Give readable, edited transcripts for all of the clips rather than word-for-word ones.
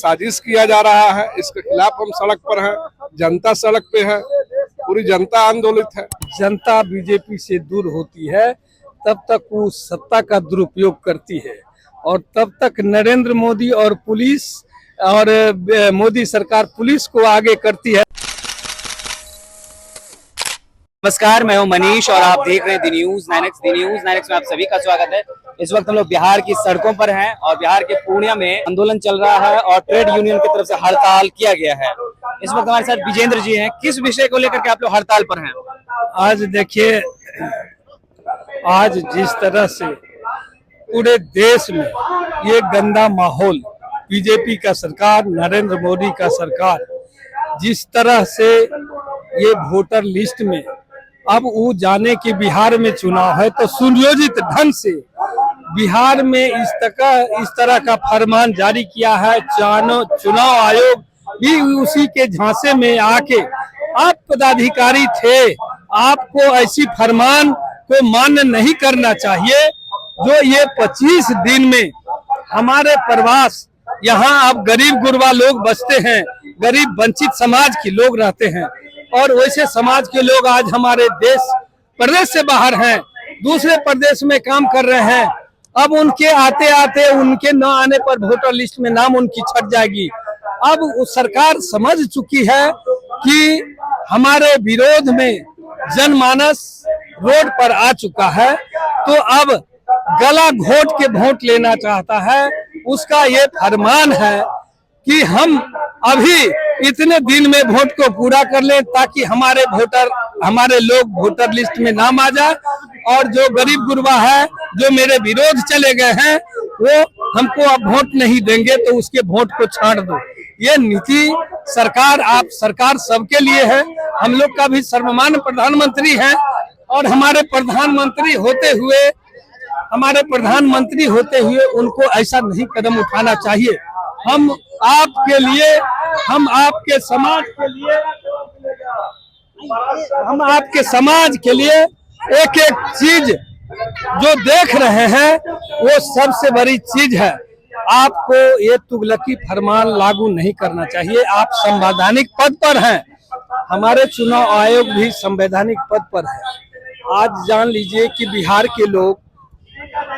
साजिश किया जा रहा है। इसके खिलाफ हम सड़क पर हैं, जनता सड़क पे है, पूरी जनता आंदोलित है। जनता बीजेपी से दूर होती है तब तक वो सत्ता का दुरुपयोग करती है और तब तक नरेंद्र मोदी और पुलिस और मोदी सरकार पुलिस को आगे करती है। नमस्कार, मैं हूं मनीष और आप देख रहे हैं दी न्यूज 9X। दी न्यूज 9X में आप सभी का स्वागत है। इस वक्त हम लोग बिहार की सड़कों पर हैं और बिहार के पूर्णिया में आंदोलन चल रहा है और ट्रेड यूनियन की तरफ से हड़ताल किया गया है। इस वक्त हमारे साथ विजेंद्र जी हैं। किस विषय को लेकर के आप लोग हड़ताल पर हैं? आज देखिए, आज जिस तरह से पूरे देश में ये गंदा माहौल, बीजेपी का सरकार, नरेंद्र मोदी का सरकार जिस तरह से ये वोटर लिस्ट में अब वो जाने की बिहार में चुनाव है तो सुनियोजित ढंग से बिहार में इस तरह का फरमान जारी किया है। चुनाव आयोग भी उसी के झांसे में आके, आप पदाधिकारी थे, आपको ऐसी फरमान को मान्य नहीं करना चाहिए। जो ये 25 दिन में हमारे प्रवास, यहाँ अब गरीब गुरबा लोग बसते हैं, गरीब वंचित समाज के लोग रहते हैं और वैसे समाज के लोग आज हमारे प्रदेश से बाहर हैं, दूसरे प्रदेश में काम कर रहे हैं। अब उनके आते आते उनके न आने पर वोटर लिस्ट में नाम उनकी छट जाएगी। अब सरकार समझ चुकी है कि हमारे विरोध में जनमानस रोड पर आ चुका है, तो अब गला घोट के वोट लेना चाहता है। उसका ये फरमान है कि हम अभी इतने दिन में वोट को पूरा कर लें ताकि हमारे लोग वोटर लिस्ट में नाम आ जाए और जो गरीब गुरबा है, जो मेरे विरोध चले गए हैं, वो हमको अब वोट नहीं देंगे तो उसके वोट को छांट दो। ये नीति सरकार सबके लिए है। हम लोग का भी सर्वमान्य प्रधानमंत्री है और हमारे प्रधानमंत्री होते हुए उनको ऐसा नहीं कदम उठाना चाहिए। हम आपके लिए, हम आपके समाज के लिए एक एक चीज जो देख रहे हैं वो सबसे बड़ी चीज है। आपको ये तुगलकी फरमान लागू नहीं करना चाहिए। आप संवैधानिक पद पर हैं, हमारे चुनाव आयोग भी संवैधानिक पद पर है। आज जान लीजिए कि बिहार के लोग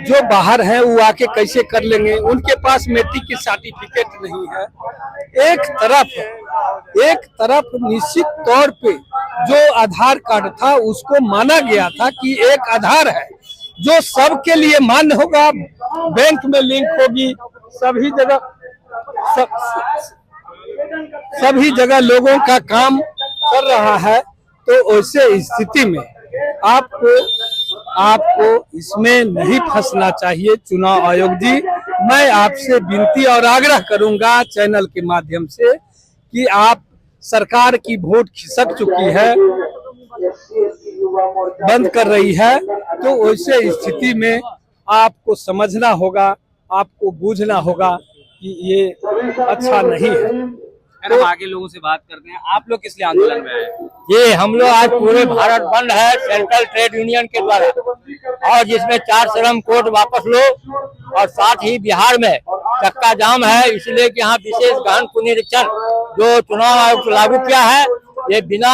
जो बाहर हैं वो आके कैसे कर लेंगे। उनके पास मैट्रिक की सर्टिफिकेट नहीं है। एक तरफ निश्चित तौर पे जो आधार कार्ड था उसको माना गया था कि एक आधार है जो सबके लिए मान्य होगा, बैंक में लिंक होगी, सभी जगह लोगों का काम कर रहा है। तो ऐसे स्थिति में आपको इसमें नहीं फंसना चाहिए। चुनाव आयोग जी, मैं आपसे विनती और आग्रह करूंगा चैनल के माध्यम से कि आप, सरकार की वोट खिसक चुकी है, बंद कर रही है, तो वैसे स्थिति में आपको समझना होगा, आपको बूझना होगा कि ये अच्छा नहीं है। हम आगे लोगों से बात करते हैं। आप लोग किस लिए आंदोलन में आए? ये हम लोग आज पूरे भारत बंद है सेंट्रल ट्रेड यूनियन के द्वारा, और जिसमें 4 श्रम कोड वापस लो और साथ ही बिहार में चक्का जाम है, इसलिए कि यहाँ विशेष गहन पुनरीक्षण जो चुनाव आयोग लागू किया है, ये बिना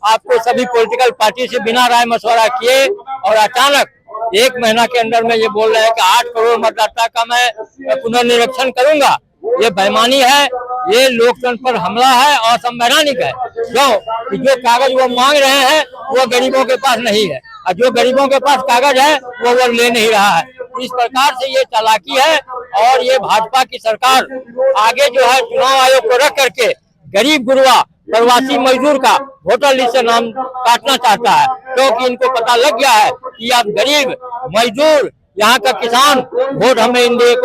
आपको सभी पॉलिटिकल पार्टी से बिना राय मशवरा किए और अचानक 1 महीना के अंदर में ये बोल रहे हैं कि 8 करोड़ मतदाता का मैं पुनर्निरीक्षण करूंगा। ये बेईमानी है, ये लोकतंत्र पर हमला है और असंवैधानिक है। जो कागज वो मांग रहे हैं वो गरीबों के पास नहीं है और जो गरीबों के पास कागज है वो ले नहीं रहा है। इस प्रकार से ये चालाकी है और ये भाजपा की सरकार आगे जो है चुनाव आयोग को रख करके गरीब गुरबा प्रवासी मजदूर का वोटर लिस्ट से नाम काटना चाहता है, क्योंकि इनको पता लग गया है कि अब गरीब मजदूर, यहाँ का किसान वोट हमें एनडीए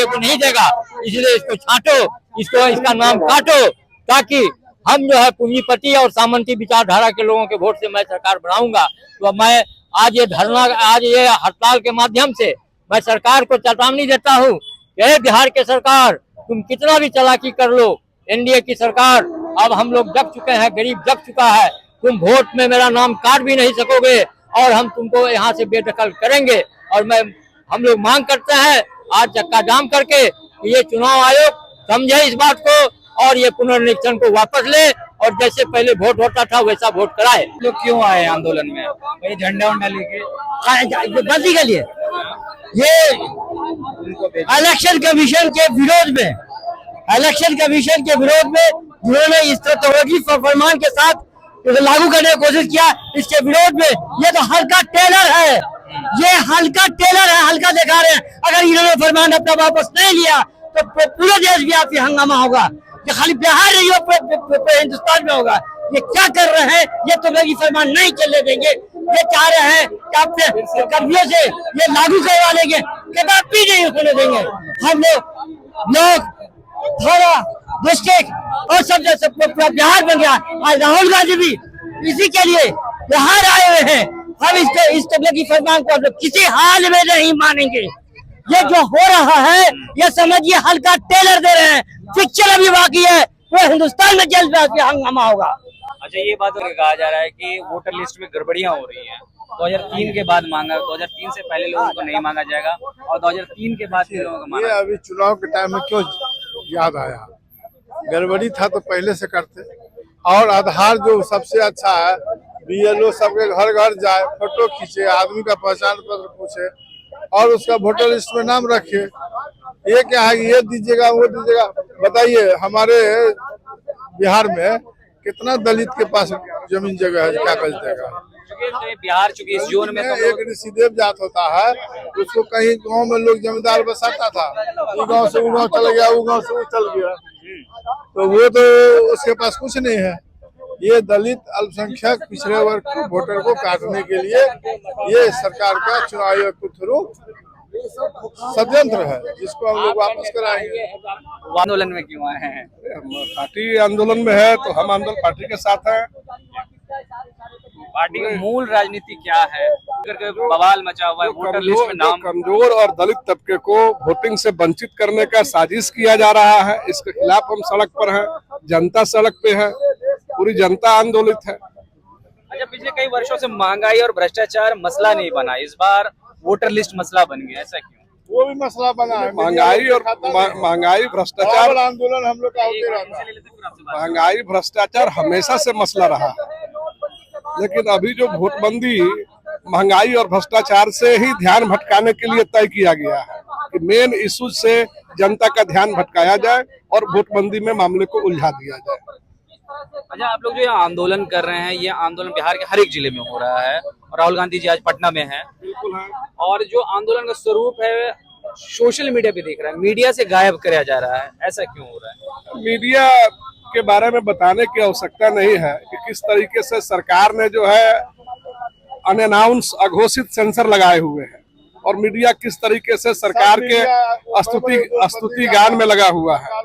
को नहीं देगा, इसलिए इसको छांटो, इसका नाम काटो, ताकि हम जो है पूंजीपति और सामंती विचारधारा के लोगों के वोट से मैं सरकार बनाऊंगा। तो मैं आज ये हड़ताल के माध्यम से मैं सरकार को चेतावनी देता हूँ कि बिहार के सरकार, तुम कितना भी चालाकी कर लो, एनडीए की सरकार, अब हम लोग जग चुके हैं, गरीब जग चुका है, तुम वोट में मेरा नाम काट भी नहीं सकोगे और हम तुमको यहाँ से बेदखल करेंगे। और हम लोग मांग करते हैं आज चक्का जाम करके ये चुनाव आयोग समझे इस बात को और ये पुनर्निरीक्षण को वापस ले और जैसे पहले वोट होता था वैसा वोट कराए। लोग क्यों आए आंदोलन में? वही झंडा उंडा लेके बंदी के लिए ये इलेक्शन कमीशन के विरोध में, इलेक्शन कमीशन के विरोध में जिन्होंने इस तरह फरमान के साथ लागू करने की कोशिश किया, इसके विरोध में ये तो हल्का टेलर है, ये हल्का टेलर है, हल्का दिखा रहे हैं। अगर इन्होंने फरमान अपना वापस नहीं लिया तो पूरे देश व्यापी हंगामा होगा। ये खाली बिहार नहीं हो, हिंदुस्तान में होगा। ये क्या कर रहे हैं? ये तो लोग फरमान नहीं चलने देंगे। ये चाह रहे हैं कि अपने कर्मियों से ये लागू करवा लेंगे, कदापि नहीं होने देंगे। हम लोग थोड़ा डिस्ट्रिक्ट और सब जैसे पूरा बिहार बन गया। आज राहुल गांधी भी इसी के लिए बिहार आए हुए हैं। हम इस तरह की फरमान को किसी हाल में नहीं मानेंगे। ये जो हो रहा है ये समझिए हल्का टेलर दे रहे हैं, पिक्चर अभी बाकी है, वो हिंदुस्तान में जल्द हंगामा होगा। अच्छा, ये बात कहा जा रहा है कि वोटर लिस्ट में गड़बड़ियां हो रही हैं। 2003 के बाद मांगा, 2003 से पहले लोगों को नहीं मांगा जाएगा और 2003 के बाद के लोगों को मांगा। ये अभी चुनाव के टाइम में क्यों याद आया? गड़बड़ी था तो पहले से करते। और आधार जो सबसे अच्छा है, BLO सबके घर घर जाए, फोटो खींचे, आदमी का पहचान पत्र पूछे और उसका वोटर लिस्ट में नाम रखे। ये क्या है कि ये दीजिएगा वो दीजिएगा? बताइए हमारे बिहार में कितना दलित के पास जमीन जगह है, क्या कर देगा? बिहार चूंकि इस जोन में एक ऋषिदेव जात होता है, उसको कहीं गांव में लोग जमींदार बसाता था, ये गांव से वो गांव चल गया, वो गांव से वो चल गया, तो वो तो उसके पास कुछ नहीं है। ये दलित अल्पसंख्यक पिछड़े वर्ग को वोटर को काटने के लिए ये सरकार का चुनाव आयोग के थ्रू षड्यंत्र है, जिसको हम लोग वापस कराएंगे। आंदोलन में क्यों आए हैं? पार्टी आंदोलन में है तो हम आंदोलन पार्टी के साथ हैं। पार्टी की मूल राजनीति क्या है? बवाल मचा हुआ है, वोटर लिस्ट में नाम। कमजोर और दलित तबके को वोटिंग से वंचित करने का साजिश किया जा रहा है। इसके खिलाफ हम सड़क पर हैं, जनता सड़क पे है, पूरी जनता आंदोलित है। अच्छा, पिछले कई वर्षों से महंगाई और भ्रष्टाचार मसला नहीं बना, इस बार वोटर लिस्ट मसला बन गया, ऐसा क्यों? वो भी मसला बना है। महंगाई भ्रष्टाचार आंदोलन हम लोग का होते रहता है। महंगाई भ्रष्टाचार हमेशा से मसला रहा है, लेकिन अभी जो वोटबंदी महंगाई और भ्रष्टाचार से ही ध्यान भटकाने के लिए तय किया गया है कि मेन इशू से जनता का ध्यान भटकाया जाए और वोटबंदी में मामले को उलझा दिया जाए। अच्छा, आप लोग जो ये आंदोलन कर रहे हैं, ये आंदोलन बिहार के हर एक जिले में हो रहा है और राहुल गांधी जी आज पटना में हैं। बिल्कुल है। और जो आंदोलन का स्वरूप है सोशल मीडिया पे दिख रहा है, मीडिया से गायब कराया जा रहा है, ऐसा क्यों हो रहा है? मीडिया के बारे में बताने की आवश्यकता नहीं है कि किस तरीके से सरकार ने जो है अनअनाउंस अघोषित सेंसर लगाए हुए हैं और मीडिया किस तरीके से सरकार के स्तुति गान में लगा हुआ है।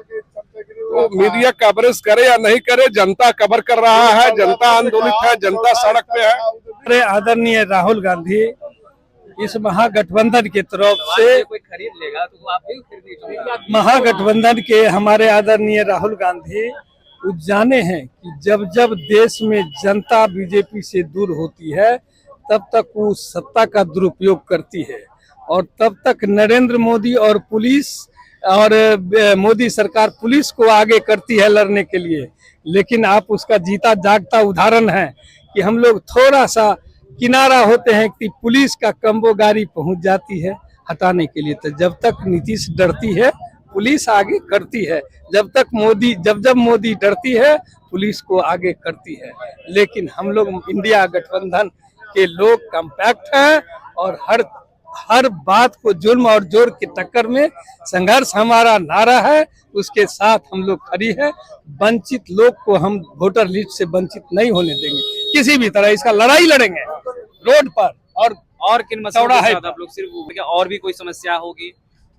तो मीडिया कवरेज करे या नहीं करे, जनता कवर कर रहा है, जनता आंदोलित है, जनता सड़क पे है। अरे आदरणीय राहुल गांधी इस महागठबंधन की तरफ से कोई खरीद लेगा तो आप भी खरीदिए। महागठबंधन के हमारे आदरणीय राहुल गांधी जाने हैं कि जब जब देश में जनता बीजेपी से दूर होती है तब तक वो सत्ता का दुरुपयोग करती है और तब तक नरेंद्र मोदी और पुलिस और मोदी सरकार पुलिस को आगे करती है लड़ने के लिए। लेकिन आप उसका जीता जागता उदाहरण है कि हम लोग थोड़ा सा किनारा होते हैं कि पुलिस का कम्बो गाड़ी पहुंच जाती है हटाने के लिए। तो जब तक नीतीश डरती है पुलिस आगे करती है, जब मोदी डरती है पुलिस को आगे करती है। लेकिन हम लोग इंडिया गठबंधन के लोग कम्पैक्ट हैं और हर बात को जुल्म और जोर की टक्कर में संघर्ष हमारा नारा है, उसके साथ हम लोग खड़ी है। वंचित लोग को हम वोटर लिस्ट से वंचित नहीं होने देंगे, किसी भी तरह इसका लड़ाई लड़ेंगे रोड पर। और किन मसलों के साथ आप लोग सिर्फ और भी कोई समस्या होगी?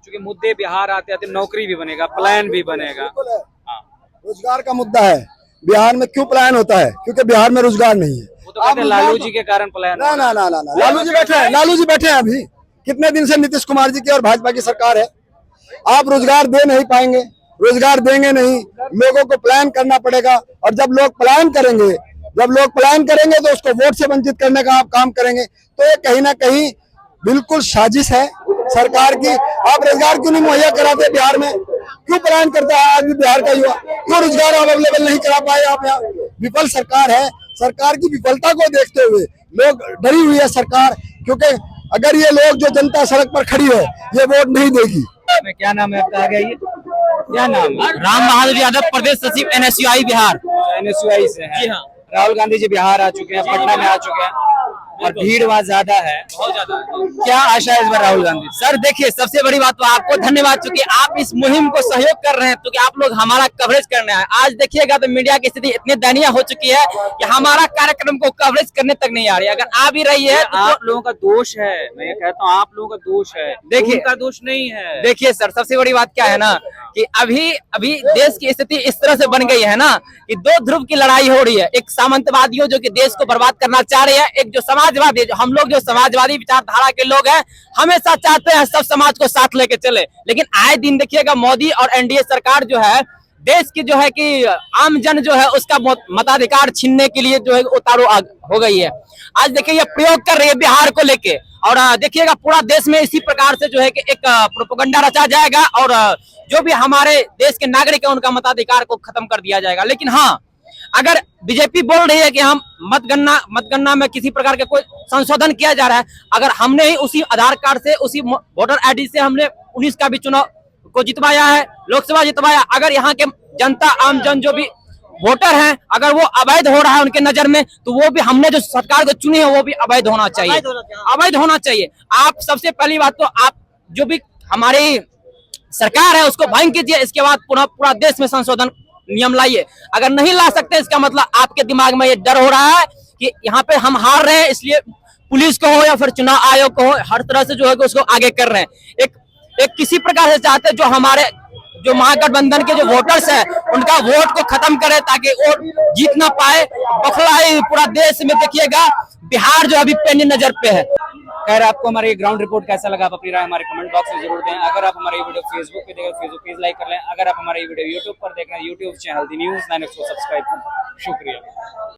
क्योंकि मुद्दे बिहार आते आते नौकरी भी बनेगा, प्लान भी बनेगा। रोजगार का मुद्दा है। बिहार में क्यों पलायन होता है? क्योंकि बिहार में रोजगार नहीं है। वो तो कहते हैं लालू जी के कारण पलायन। ना ना ना ना ना, लालू जी बैठे हैं अभी। कितने दिन से नीतीश कुमार जी की और भाजपा की सरकार है। आप रोजगार दे नहीं पाएंगे, रोजगार देंगे नहीं, लोगों को पलायन करना पड़ेगा। और जब लोग पलायन करेंगे तो उसको वोट से वंचित करने का आप काम करेंगे। तो ये कहीं ना कहीं बिल्कुल साजिश है सरकार की। आप रोजगार क्यों नहीं मुहैया कराते बिहार में? क्यों पलायन करता है आज भी बिहार का युवा? क्यों रोजगार आप अवेलेबल नहीं करा पाए आप? यहाँ विफल सरकार है। सरकार की विफलता को देखते हुए लोग डरी हुई है सरकार, क्योंकि अगर ये लोग जो जनता सड़क पर खड़ी है ये वोट नहीं देगी। क्या नाम है आपका? आ गया ये क्या नाम है? राम बहादुर यादव, प्रदेश सचिव NSUI बिहार। NSUI से है। जी हाँ। राहुल गांधी जी बिहार आ चुके हैं, पटना में आ चुके हैं और भीड़ वहाँ ज्यादा है, बहुत ज्यादा। क्या आशा है इस बार राहुल गांधी? सर देखिए, सबसे बड़ी बात तो आपको धन्यवाद, चूंकि आप इस मुहिम को सहयोग कर रहे हैं, क्योंकि आप लोग हमारा कवरेज करने आए। आज देखिएगा तो मीडिया की स्थिति इतनी दयनीय हो चुकी है कि हमारा कार्यक्रम को कवरेज करने तक नहीं आ रही है। अगर आ भी रही है तो आप लोगों का दोष है, मैं ये कहता हूँ आप लोगों का दोष है, देखिए, उनका दोष नहीं है। देखिए सर, सबसे बड़ी बात क्या है ना कि अभी देश की स्थिति इस तरह से बन गई है ना कि दो ध्रुव की लड़ाई हो रही है। एक सामंतवादियों जो कि देश को बर्बाद करना चाह रहे हैं, एक जो समाजवादी, जो हम लोग जो समाजवादी विचारधारा के लोग हैं, हमेशा चाहते हैं सब समाज को साथ लेके चले। लेकिन आए दिन देखिएगा मोदी और NDA सरकार जो है देश की जो है कि आम जन जो है उसका मताधिकार छीनने के लिए जो है उतारू हो गई है। आज देखिए ये प्रयोग कर रही है बिहार को लेके, और देखिएगा पूरा देश में इसी प्रकार से जो है कि एक प्रोपेगेंडा रचा जाएगा और जो भी हमारे देश के नागरिक है उनका मताधिकार को खत्म कर दिया जाएगा। लेकिन हाँ, अगर बीजेपी बोल रही है कि हम मतगणना में किसी प्रकार के कोई संशोधन किया जा रहा है, अगर हमने ही उसी आधार कार्ड से, उसी वोटर ID से हमने 19 का भी चुनाव को जितवाया है, लोकसभा जितवाया, अगर यहाँ के जनता आम जन जो भी वोटर हैं अगर वो अवैध हो रहा है उनके नजर में, तो वो भी हमने जो सरकार को चुनी है वो भी अवैध होना चाहिए, अवैध होना चाहिए। आप सबसे पहली बात तो आप जो भी हमारी सरकार है उसको भंग कीजिए, इसके बाद पुनः पूरा देश में संशोधन नियम लाइए। अगर नहीं ला सकते इसका मतलब आपके दिमाग में ये डर हो रहा है कि यहाँ पे हम हार रहे हैं, इसलिए पुलिस को हो या फिर चुनाव आयोग को हो, हर तरह से जो है उसको आगे कर रहे हैं। एक किसी प्रकार से चाहते हैं जो हमारे जो महागठबंधन के जो वोटर्स हैं उनका वोट को खत्म करे ताकि वो जीत ना पाए। बखलाई पूरा देश में देखिएगा, बिहार जो अभी पेनी नजर पे है। खैर, आपको हमारे ग्राउंड रिपोर्ट कैसा लगा? आप अपनी राय हमारे कमेंट बॉक्स में जरूर दें। अगर आप हमारे वीडियो फेसबुक पे देख रहे हैं, फेसबुक पेज लाइक कर लें। अगर आप हमारे वीडियो यूट्यूब पर देख रहे हैं, YouTube channel the news 9X को सब्सक्राइब करें। शुक्रिया।